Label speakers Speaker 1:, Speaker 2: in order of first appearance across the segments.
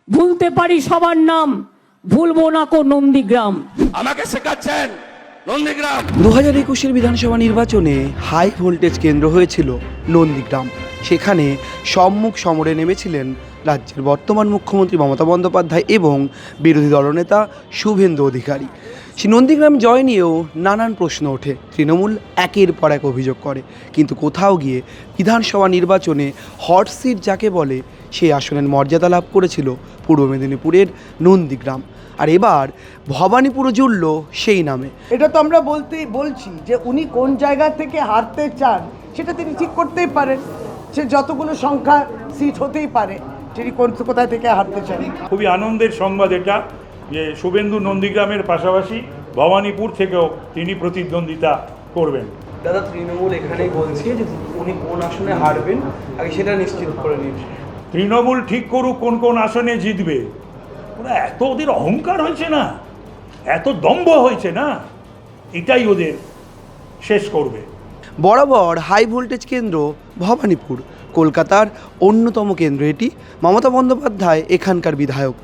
Speaker 1: ভুলতে পারি সবার নাম, ভুলবো না কো নন্দীগ্রাম।
Speaker 2: আমাকে শেখাচ্ছেন নন্দীগ্রাম।
Speaker 3: 2021-এর বিধানসভা নির্বাচনে হাই ভোল্টেজ কেন্দ্র হয়েছিল নন্দীগ্রাম। সেখানে সম্মুখ সমরে নেমেছিলেন রাজ্যের বর্তমান মুখ্যমন্ত্রী মমতা বন্দ্যোপাধ্যায় এবং বিরোধী দলনেতা শুভেন্দু অধিকারী। সেই নন্দীগ্রাম জয় নিয়েও নানান প্রশ্ন ওঠে। তৃণমূল একের পর এক অভিযোগ করে, কিন্তু কোথাও গিয়ে বিধানসভা নির্বাচনে হট সিট যাকে বলে সেই আসনের মর্যাদা লাভ করেছিল পূর্ব মেদিনীপুরের নন্দীগ্রাম। আর এবার ভবানীপুরও জুড়ল সেই নামে।
Speaker 4: এটা তো আমরা বলছি যে উনি কোন জায়গা থেকে হারতে চান সেটা তিনি ঠিক করতেই পারেন। সে যতগুলো সংখ্যা সিট হতেই পারে, তিনি কোথায় থেকে হারতে চান।
Speaker 5: খুবই আনন্দের সংবাদ এটা যে শুভেন্দু নন্দীগ্রামের পাশাপাশি ভবানীপুর থেকেও তিনি প্রতিদ্বন্দ্বিতা করবেন।
Speaker 3: দাদা, তৃণমূল এখানেই বলছে যে উনি কোন আসনে হারবেন আগে সেটা নিশ্চিত করে নিন।
Speaker 5: তৃণমূল ঠিক করুক কোন কোন আসনে জিতবে। ওরা এত ওদের অহংকার হয়েছে না, এত দম্ভ হয়েছে না, এটাই ওদের শেষ করবে।
Speaker 3: বরাবর হাই ভোল্টেজ কেন্দ্র ভবানীপুর, কলকাতার অন্যতম কেন্দ্র এটি। মমতা বন্দ্যোপাধ্যায় এখানকার বিধায়ক।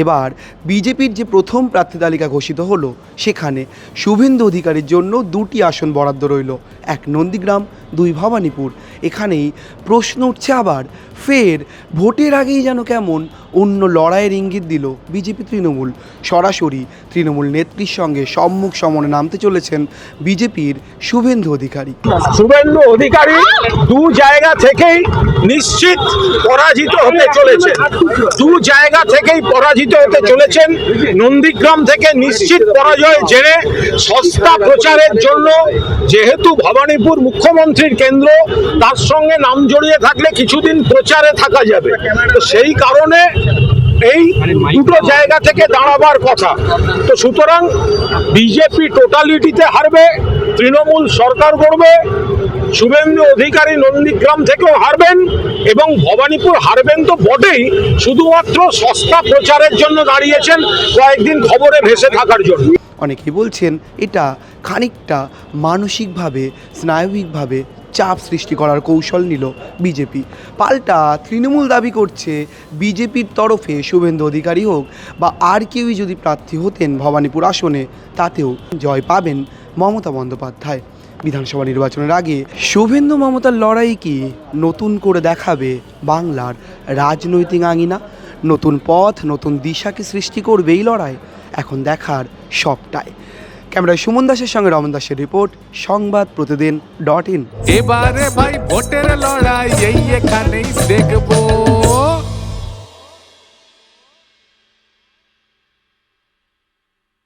Speaker 3: এবার বিজেপির যে প্রথম প্রার্থী তালিকা ঘোষিত হলো, সেখানে শুভেন্দু অধিকারীর জন্য দুটি আসন বরাদ্দ রইল, এক নন্দীগ্রাম, দুই ভবানীপুর। এখানেই প্রশ্ন উঠছে আবার ফের ভোটের আগেই যেন কেমন অন্য লড়াইয়ের ইঙ্গিত দিল বিজেপি তৃণমূল। সরাসরি তৃণমূল নেত্রীর সঙ্গে সম্মুখ সমরে নামতে চলেছেন বিজেপির শুভেন্দু অধিকারী।
Speaker 6: শুভেন্দু অধিকারী দু জায়গা থেকেই নিশ্চিত পরাজিত হতে চলেছে, দু জায়গা থেকেই পরাজিত হতে চলেছেন। নন্দীগ্রাম থেকে নিশ্চিত পরাজয় জেনে সস্তা প্রচারের জন্য, যেহেতু ভবানীপুর মুখ্যমন্ত্রীর কেন্দ্র, তার সঙ্গে নাম জড়িয়ে থাকলে কিছুদিন প্রচারে থাকা যাবে, তো সেই কারণে এই দুটো জায়গা থেকে দাঁড়াবার কথা। তো সুতরাং বিজেপি টোটালিটিতে হারবে, তৃণমূল সরকার করবে, শুভেন্দু অধিকারী নন্দীগ্রাম থেকেও হারবেন এবং ভবানীপুর হারবেন তো বটেই, শুধুমাত্র সস্তা প্রচারের জন্য দাঁড়িয়েছেন, কয়েকদিন খবরে ভেসে থাকার জন্য।
Speaker 3: অনেকেই বলছেন এটা খানিকটা মানসিকভাবে, স্নায়বিকভাবে চাপ সৃষ্টি করার কৌশল নিল বিজেপি। পাল্টা তৃণমূল দাবি করছে বিজেপির তরফে শুভেন্দু অধিকারী হোক বা আর কেউই যদি প্রার্থী হতেন ভবানীপুর আসনে, তাতেও জয় পাবেন মমতা বন্দ্যোপাধ্যায়। বিধানসভা নির্বাচনের আগে শুভেন্দু মমতার লড়াই কি নতুন করে দেখাবে বাংলার রাজনৈতিক আঙিনা? নতুন পথ, নতুন দিশাকে সৃষ্টি করবে এই লড়াই? এখন দেখার সবটাই। ক্যামেরায় সুমন দাসের সঙ্গে রমন দাসের রিপোর্ট, সংবাদ প্রতিদিন.in।
Speaker 7: এবারে ভাই ভোটের লড়াই এই এখানেই দেখবো।